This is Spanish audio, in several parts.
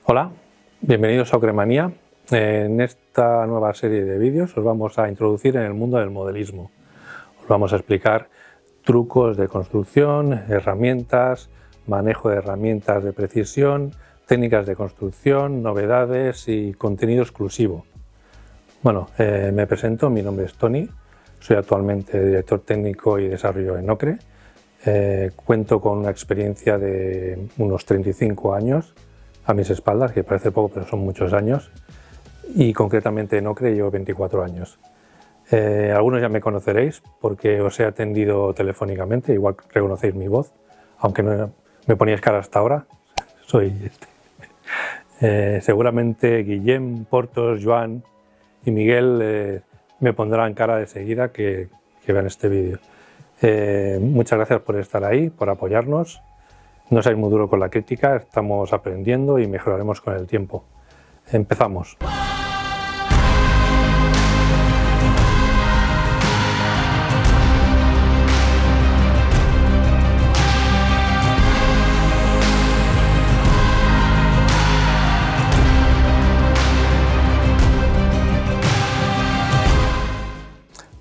Hola, bienvenidos a Ocremanía. En esta nueva serie de vídeos os vamos a introducir en el mundo del modelismo. Os vamos a explicar trucos de construcción, herramientas, manejo de herramientas de precisión, técnicas de construcción, novedades y contenido exclusivo. Bueno, me presento, mi nombre es Tony, soy actualmente director técnico y desarrollo en Ocre. Cuento con una experiencia de unos 35 años a mis espaldas, que parece poco pero son muchos años, y concretamente en Ocre llevo 24 años. Algunos ya me conoceréis porque os he atendido telefónicamente, igual reconocéis mi voz, aunque no me poníais cara hasta ahora, soy este. Seguramente Guillem, Portos, Joan y Miguel me pondrán cara de seguida que vean este vídeo. Muchas gracias por estar ahí, por apoyarnos. No seáis muy duro con la crítica, estamos aprendiendo y mejoraremos con el tiempo. Empezamos.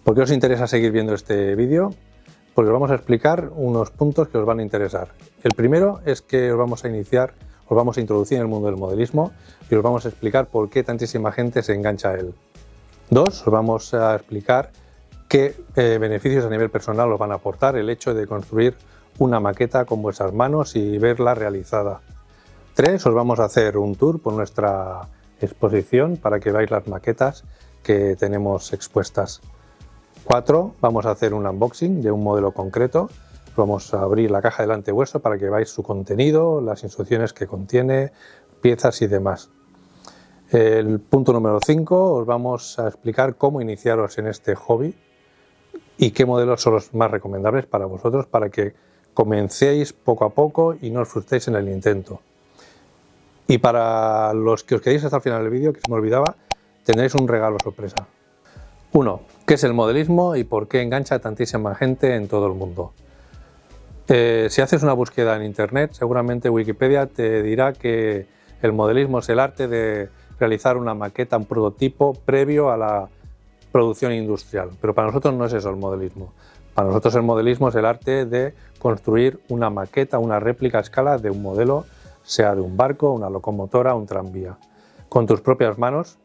¿Por qué os interesa seguir viendo este vídeo? Porque os vamos a explicar unos puntos que os van a interesar. El primero es que os vamos a introducir en el mundo del modelismo y os vamos a explicar por qué tantísima gente se engancha a él. Dos, os vamos a explicar qué beneficios a nivel personal os van a aportar el hecho de construir una maqueta con vuestras manos y verla realizada. Tres, os vamos a hacer un tour por nuestra exposición para que veáis las maquetas que tenemos expuestas. 4. Vamos a hacer un unboxing de un modelo concreto. Vamos a abrir la caja delante vuestro para que veáis su contenido, las instrucciones que contiene, piezas y demás. El punto número 5, os vamos a explicar cómo iniciaros en este hobby y qué modelos son los más recomendables para vosotros para que comencéis poco a poco y no os frustréis en el intento. Y para los que os quedéis hasta el final del vídeo, que se me olvidaba, tendréis un regalo sorpresa. 1. ¿Qué es el modelismo y por qué engancha a tantísima gente en todo el mundo? Si haces una búsqueda en internet, seguramente Wikipedia te dirá que el modelismo es el arte de realizar una maqueta, un prototipo previo a la producción industrial. Pero para nosotros no es eso el modelismo. Para nosotros el modelismo es el arte de construir una maqueta, una réplica a escala de un modelo, sea de un barco, una locomotora, un tranvía, con tus propias manos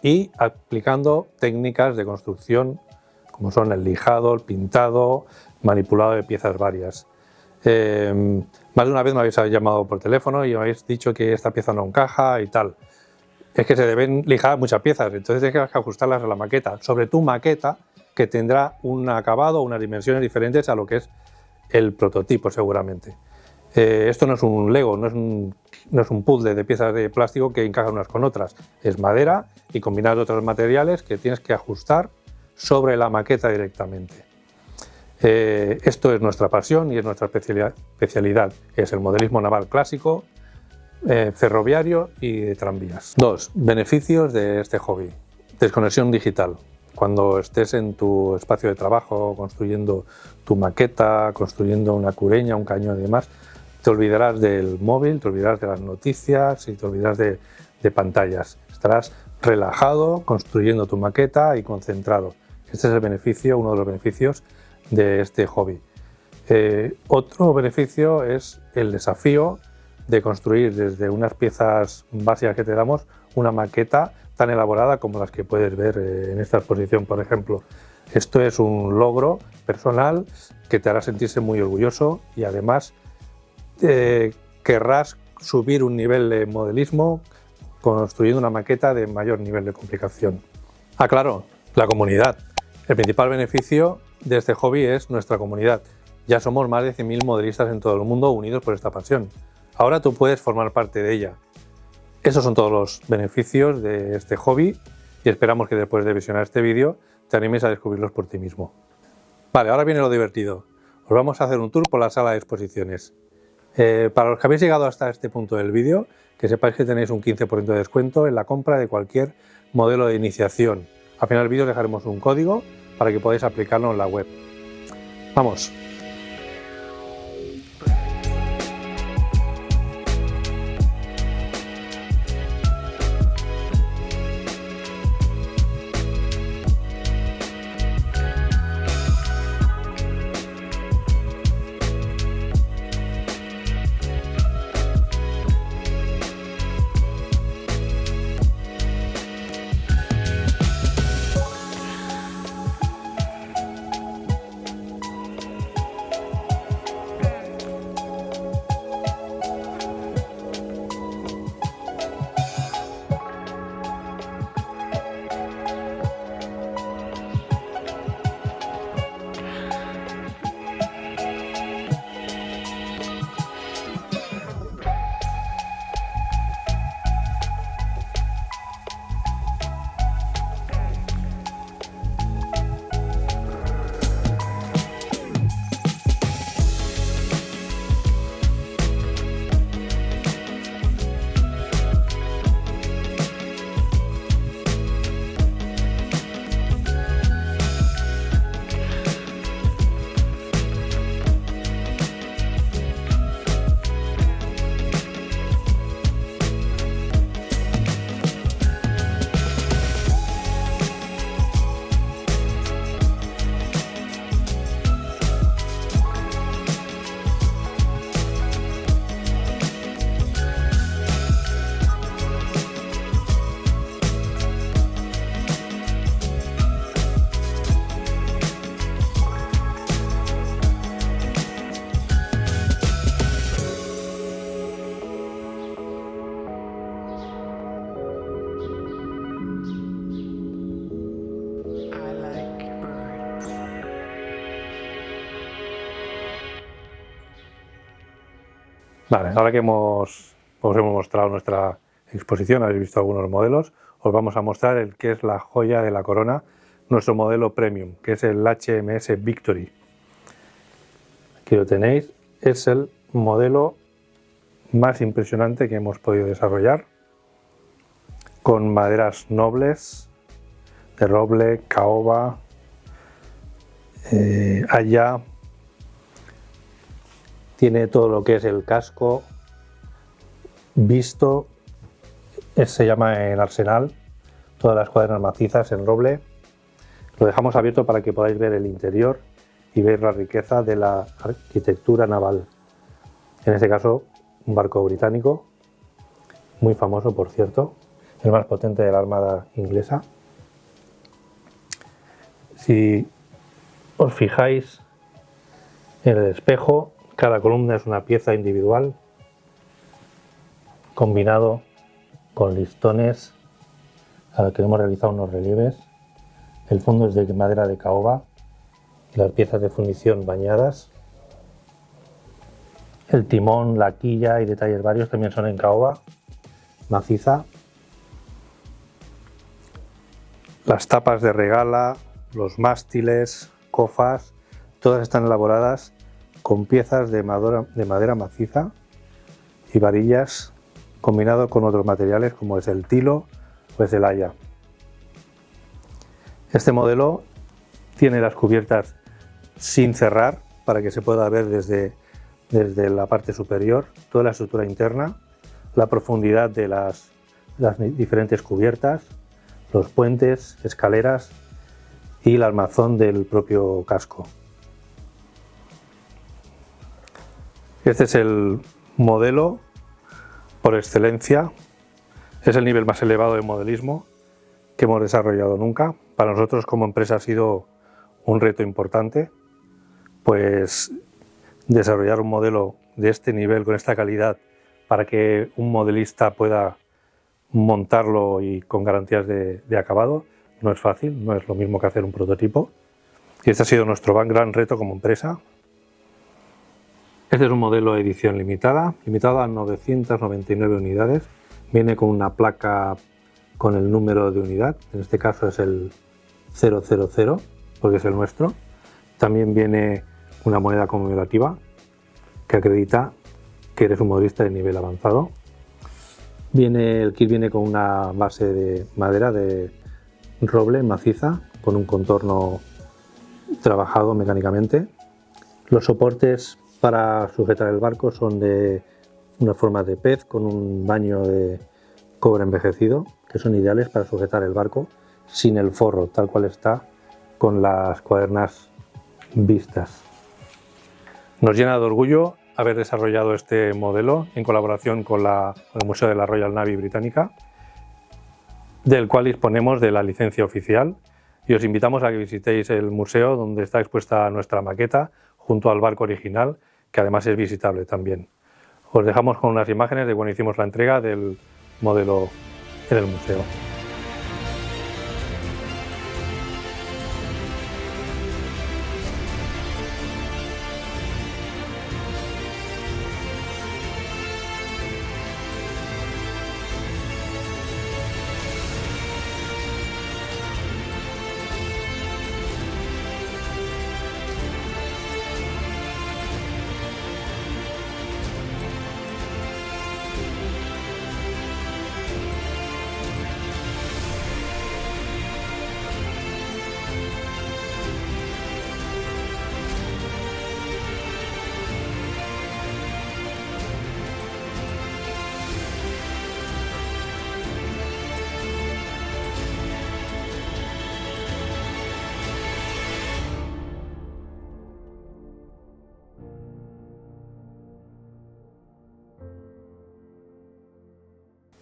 y aplicando técnicas de construcción como son el lijado, el pintado, manipulado de piezas varias. Más de una vez me habéis llamado por teléfono y me habéis dicho que esta pieza no encaja y tal. Es que se deben lijar muchas piezas, entonces tienes que ajustarlas a la maqueta, sobre tu maqueta que tendrá un acabado o unas dimensiones diferentes a lo que es el prototipo seguramente. Esto no es un Lego, no es un puzzle de piezas de plástico que encajan unas con otras. Es madera y combinado otros materiales que tienes que ajustar sobre la maqueta directamente. Esto es nuestra pasión y es nuestra especialidad. Es el modelismo naval clásico, ferroviario y de tranvías. 2. Beneficios de este hobby. Desconexión digital. Cuando estés en tu espacio de trabajo construyendo tu maqueta, construyendo una cureña, un cañón y demás, te olvidarás del móvil, te olvidarás de las noticias y te olvidarás de pantallas. Estarás relajado, construyendo tu maqueta y concentrado. Este es el beneficio, uno de los beneficios de este hobby. Otro beneficio es el desafío de construir desde unas piezas básicas que te damos una maqueta tan elaborada como las que puedes ver en esta exposición, por ejemplo. Esto es un logro personal que te hará sentirse muy orgulloso y además querrás subir un nivel de modelismo construyendo una maqueta de mayor nivel de complicación. Claro, la comunidad. El principal beneficio de este hobby es nuestra comunidad. Ya somos más de 100.000 modelistas en todo el mundo unidos por esta pasión. Ahora tú puedes formar parte de ella. Esos son todos los beneficios de este hobby y esperamos que después de visionar este vídeo te animes a descubrirlos por ti mismo. Vale, ahora viene lo divertido. Os vamos a hacer un tour por la sala de exposiciones. Para los que habéis llegado hasta este punto del vídeo, que sepáis que tenéis un 15% de descuento en la compra de cualquier modelo de iniciación. Al final del vídeo dejaremos un código para que podáis aplicarlo en la web. ¡Vamos! Vale, ahora que os hemos mostrado nuestra exposición, habéis visto algunos modelos, os vamos a mostrar el que es la joya de la corona, nuestro modelo premium, que es el HMS Victory. Aquí lo tenéis, es el modelo más impresionante que hemos podido desarrollar, con maderas nobles de roble, caoba, haya. Tiene todo lo que es el casco visto, se llama el arsenal, todas las cuadernas macizas en roble. Lo dejamos abierto para que podáis ver el interior y ver la riqueza de la arquitectura naval. En este caso, un barco británico, muy famoso por cierto, el más potente de la Armada inglesa. Si os fijáis en el espejo, cada columna es una pieza individual, combinado con listones a los que hemos realizado unos relieves. El fondo es de madera de caoba y las piezas de fundición bañadas. El timón, la quilla y detalles varios también son en caoba maciza. Las tapas de regala, los mástiles, cofas, todas están elaboradas con piezas de madera maciza y varillas, combinado con otros materiales como es el tilo o es el haya. Este modelo tiene las cubiertas sin cerrar para que se pueda ver desde la parte superior toda la estructura interna, la profundidad de las diferentes cubiertas, los puentes, escaleras y el armazón del propio casco. Este es el modelo por excelencia, es el nivel más elevado de modelismo que hemos desarrollado nunca. Para nosotros como empresa ha sido un reto importante, pues desarrollar un modelo de este nivel, con esta calidad, para que un modelista pueda montarlo y con garantías de acabado, no es fácil, no es lo mismo que hacer un prototipo. Y este ha sido nuestro gran reto como empresa. Este es un modelo de edición limitada a 999 unidades. Viene con una placa con el número de unidad, en este caso es el 000, porque es el nuestro. También viene una moneda conmemorativa que acredita que eres un modelista de nivel avanzado. El kit viene con una base de madera de roble maciza con un contorno trabajado mecánicamente. Los soportes para sujetar el barco son de una forma de pez con un baño de cobre envejecido, que son ideales para sujetar el barco sin el forro, tal cual está con las cuadernas vistas. Nos llena de orgullo haber desarrollado este modelo en colaboración con el Museo de la Royal Navy británica, del cual disponemos de la licencia oficial, y os invitamos a que visitéis el museo donde está expuesta nuestra maqueta junto al barco original, que además es visitable también. Os dejamos con unas imágenes de cuando hicimos la entrega del modelo en el museo.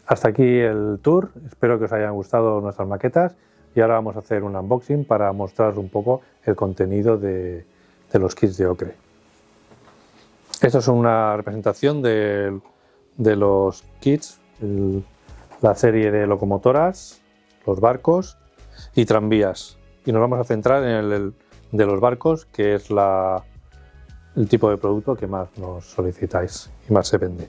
Hasta aquí el tour, espero que os hayan gustado nuestras maquetas y ahora vamos a hacer un unboxing para mostraros un poco el contenido de los kits de Ocre. Esta es una representación de los kits, la serie de locomotoras, los barcos y tranvías. Y nos vamos a centrar en el de los barcos, que es la el tipo de producto que más nos solicitáis y más se vende.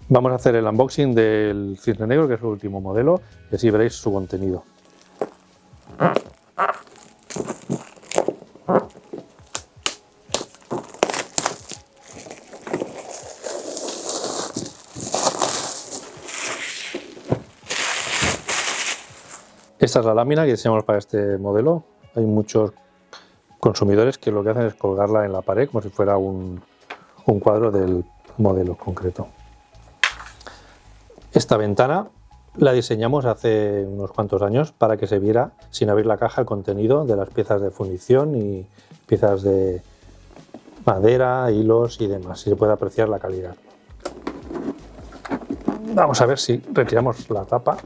Vamos a hacer el unboxing del cisne negro, que es el último modelo, y así veréis su contenido. Esta es la lámina que diseñamos para este modelo. Hay muchos consumidores que lo que hacen es colgarla en la pared como si fuera un cuadro del modelo concreto. Esta ventana la diseñamos hace unos cuantos años para que se viera sin abrir la caja el contenido de las piezas de fundición y piezas de madera, hilos y demás, y se puede apreciar la calidad. Vamos a ver si retiramos la tapa.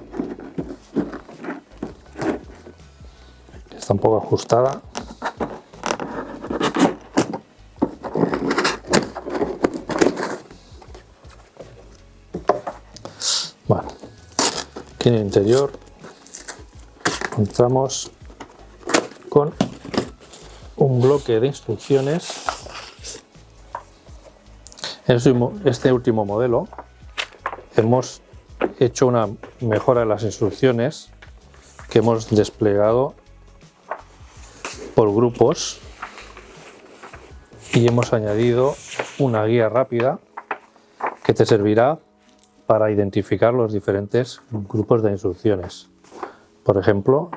Está un poco ajustada. Bueno, aquí en el interior encontramos con un bloque de instrucciones. En este último modelo hemos hecho una mejora de las instrucciones que hemos desplegado por grupos y hemos añadido una guía rápida que te servirá para identificar los diferentes grupos de instrucciones. Por ejemplo,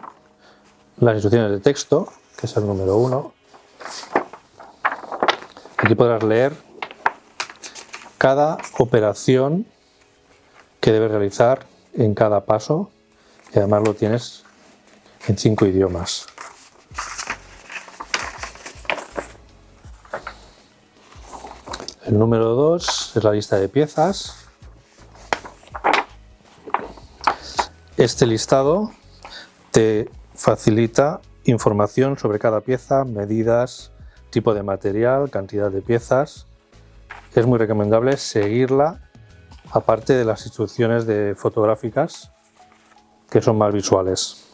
las instrucciones de texto, que es el número 1. Aquí podrás leer cada operación que debes realizar en cada paso, y además lo tienes en 5 idiomas. El número 2 es la lista de piezas. Este listado te facilita información sobre cada pieza, medidas, tipo de material, cantidad de piezas. Es muy recomendable seguirla, aparte de las instrucciones fotográficas, que son más visuales.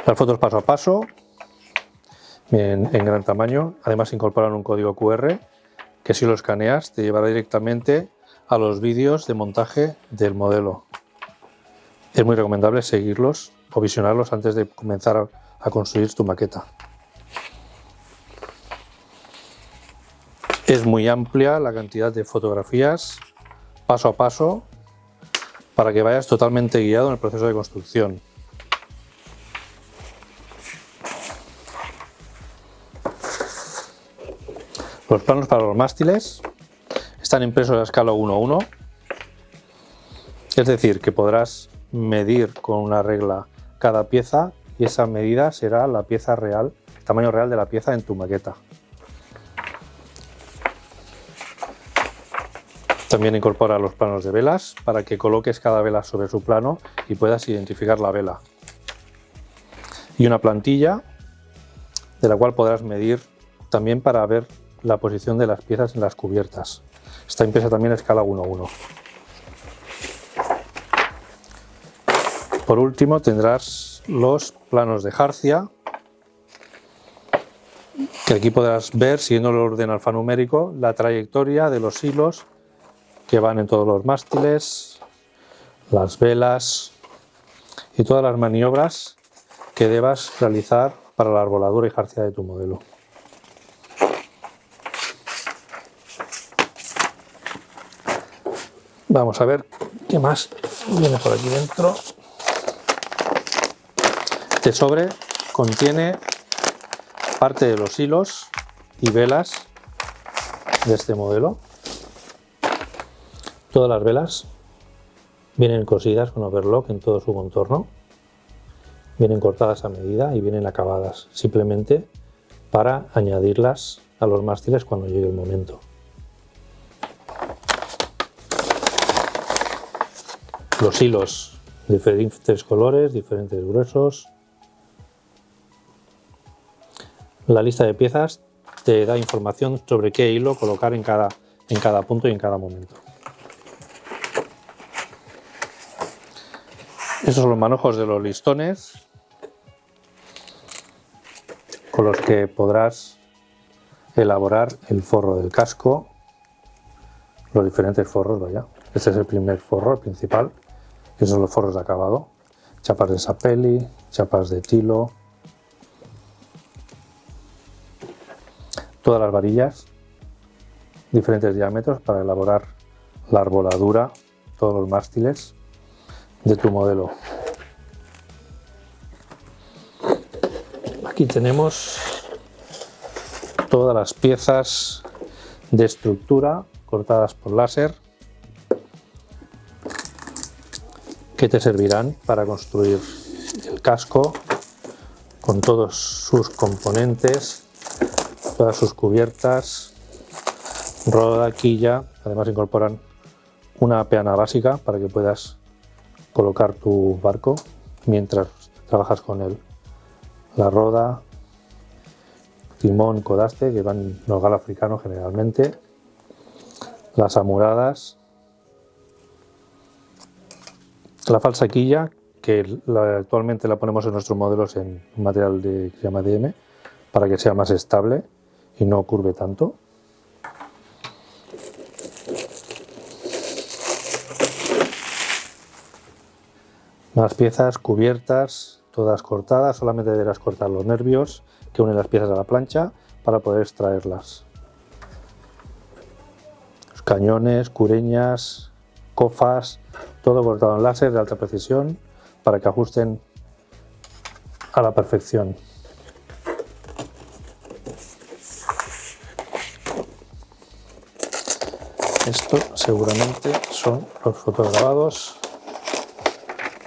Las fotos paso a paso, en gran tamaño. Además incorporan un código QR que, si lo escaneas, te llevará directamente a los vídeos de montaje del modelo. Es muy recomendable seguirlos o visionarlos antes de comenzar a construir tu maqueta. Es muy amplia la cantidad de fotografías paso a paso para que vayas totalmente guiado en el proceso de construcción. Los planos para los mástiles están impresos a escala 1:1, es decir, que podrás medir con una regla cada pieza y esa medida será la pieza real, el tamaño real de la pieza en tu maqueta. También incorpora los planos de velas para que coloques cada vela sobre su plano y puedas identificar la vela. Y una plantilla de la cual podrás medir también para ver la posición de las piezas en las cubiertas. Está impresa también a escala 1:1. Por último tendrás los planos de jarcia, que aquí podrás ver, siguiendo el orden alfanumérico, la trayectoria de los hilos que van en todos los mástiles, las velas y todas las maniobras que debas realizar para la arboladura y jarcia de tu modelo. Vamos a ver qué más viene por aquí dentro. Este sobre contiene parte de los hilos y velas de este modelo. Todas las velas vienen cosidas con overlock en todo su contorno. Vienen cortadas a medida y vienen acabadas, simplemente para añadirlas a los mástiles cuando llegue el momento. Los hilos, diferentes colores, diferentes gruesos. La lista de piezas te da información sobre qué hilo colocar en cada punto y en cada momento. Estos son los manojos de los listones con los que podrás elaborar el forro del casco, los diferentes forros, vaya. Este es el primer forro, el principal. Esos son los forros de acabado. Chapas de sapelli, chapas de tilo. Todas las varillas, diferentes diámetros para elaborar la arboladura, todos los mástiles de tu modelo. Aquí tenemos todas las piezas de estructura cortadas por láser que te servirán para construir el casco con todos sus componentes, todas sus cubiertas, roda, quilla. Además incorporan una peana básica para que puedas colocar tu barco mientras trabajas con él. La roda, timón, codaste, que van los galos africanos generalmente, las amuradas, la falsa quilla, que actualmente la ponemos en nuestros modelos en un material que se llama DM, para que sea más estable y no curve tanto. Más piezas cubiertas, todas cortadas, solamente deberás cortar los nervios que unen las piezas a la plancha para poder extraerlas. Los cañones, cureñas, cofas, todo cortado en láser de alta precisión para que ajusten a la perfección. Esto seguramente son los fotograbados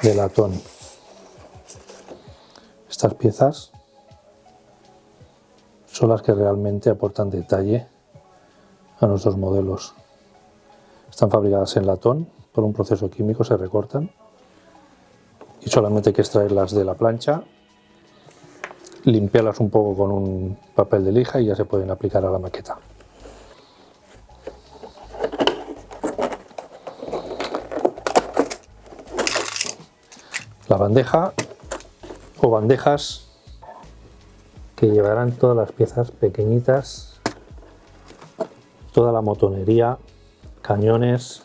de latón. Estas piezas son las que realmente aportan detalle a nuestros modelos. Están fabricadas en latón, por un proceso químico se recortan y solamente hay que extraerlas de la plancha, limpiarlas un poco con un papel de lija y ya se pueden aplicar a la maqueta. La bandeja o bandejas que llevarán todas las piezas pequeñitas, toda la motonería, cañones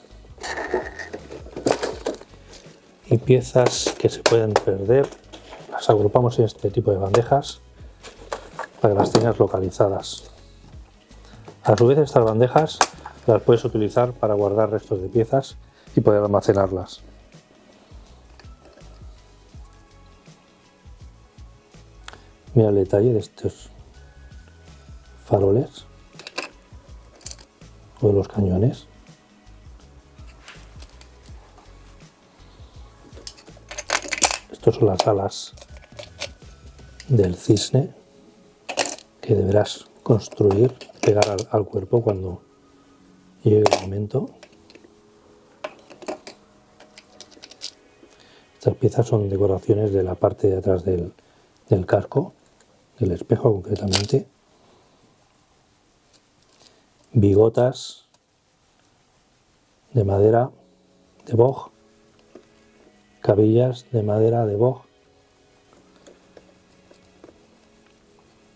y piezas que se pueden perder. Las agrupamos en este tipo de bandejas para que las tengas localizadas. A su vez, estas bandejas las puedes utilizar para guardar restos de piezas y poder almacenarlas. Mira el detalle de estos faroles o de los cañones. Estas son las alas del cisne que deberás construir, pegar al cuerpo cuando llegue el momento. Estas piezas son decoraciones de la parte de atrás del casco, del espejo concretamente. Bigotas de madera de boj, cabillas de madera de boj.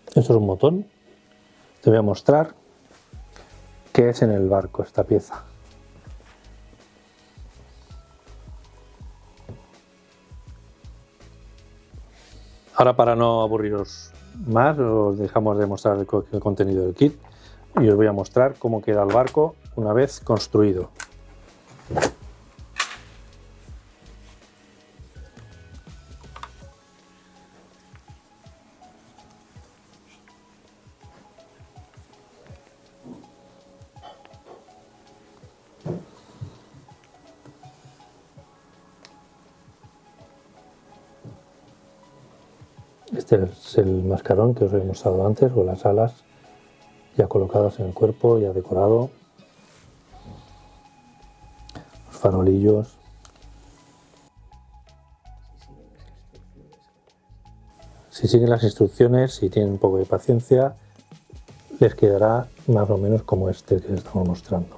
Esto es un motón. Te voy a mostrar qué es en el barco esta pieza. Ahora, para no aburriros más, os dejamos de mostrar el contenido del kit y os voy a mostrar cómo queda el barco una vez construido. Este es el mascarón que os he mostrado antes, con las alas ya colocadas en el cuerpo, ya decorado. Los farolillos. Si siguen las instrucciones y tienen un poco de paciencia, les quedará más o menos como este que les estamos mostrando.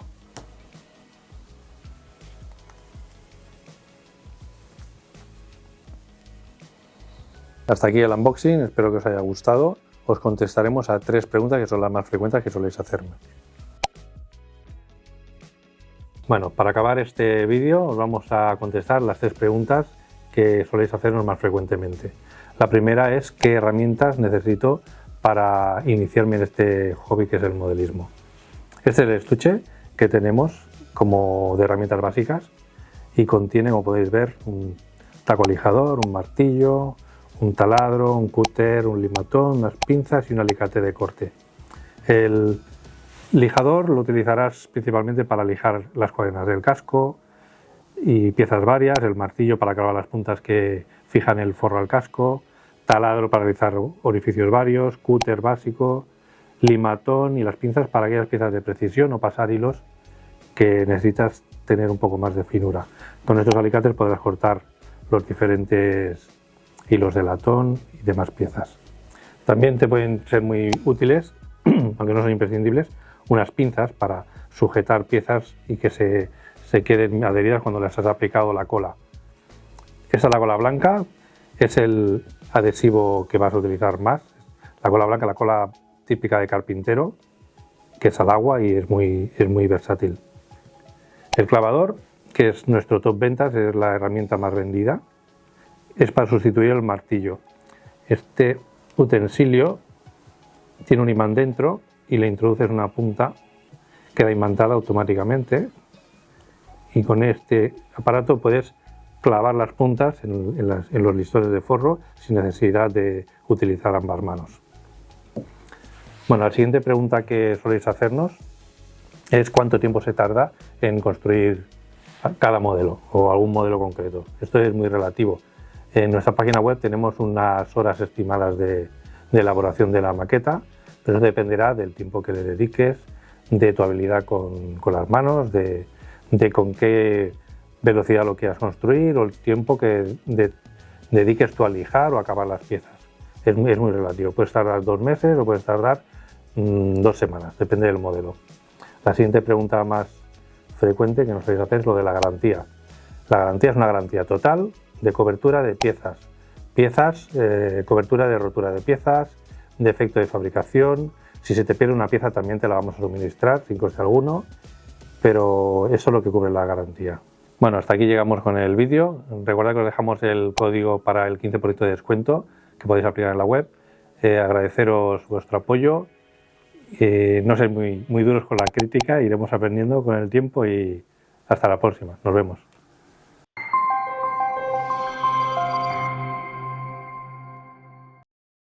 Hasta aquí el unboxing, espero que os haya gustado. Os contestaremos a 3 preguntas que son las más frecuentes que soléis hacerme. Bueno, para acabar este vídeo os vamos a contestar las 3 preguntas que soléis hacernos más frecuentemente. La primera es: ¿qué herramientas necesito para iniciarme en este hobby que es el modelismo? Este es el estuche que tenemos como de herramientas básicas y contiene, como podéis ver, un taco lijador, un martillo, un taladro, un cúter, un limatón, unas pinzas y un alicate de corte. El lijador lo utilizarás principalmente para lijar las cuadernas del casco y piezas varias, el martillo para clavar las puntas que fijan el forro al casco, taladro para realizar orificios varios, cúter básico, limatón y las pinzas para aquellas piezas de precisión o pasar hilos que necesitas tener un poco más de finura. Con estos alicates podrás cortar los diferentes hilos de latón y demás piezas. También te pueden ser muy útiles, aunque no son imprescindibles, unas pinzas para sujetar piezas y que se queden adheridas cuando les has aplicado la cola. Esta es la cola blanca, es el adhesivo que vas a utilizar más. La cola blanca, la cola típica de carpintero, que es al agua y es muy versátil. El clavador, que es nuestro top ventas, es la herramienta más vendida, es para sustituir el martillo. Este utensilio tiene un imán dentro y le introduces una punta, queda imantada automáticamente, y con este aparato puedes clavar las puntas en los listones de forro sin necesidad de utilizar ambas manos. Bueno, la siguiente pregunta que soléis hacernos es: ¿cuánto tiempo se tarda en construir cada modelo o algún modelo concreto? Esto es muy relativo. En nuestra página web tenemos unas horas estimadas de elaboración de la maqueta, pero eso dependerá del tiempo que le dediques, de tu habilidad con las manos, de con qué velocidad lo quieras construir o el tiempo que dediques tú a lijar o a acabar las piezas. Es muy relativo, puedes tardar 2 meses o puedes tardar 2 semanas, depende del modelo. La siguiente pregunta más frecuente que nos soléis hacer es lo de la garantía. La garantía es una garantía total de cobertura de piezas, cobertura de rotura de piezas, defecto de fabricación. Si se te pierde una pieza también te la vamos a suministrar sin coste alguno, pero eso es lo que cubre la garantía. Bueno, hasta aquí llegamos con el vídeo. Recordad que os dejamos el código para el 15% de descuento que podéis aplicar en la web. Agradeceros vuestro apoyo. No seáis muy duros con la crítica, iremos aprendiendo con el tiempo y hasta la próxima. Nos vemos.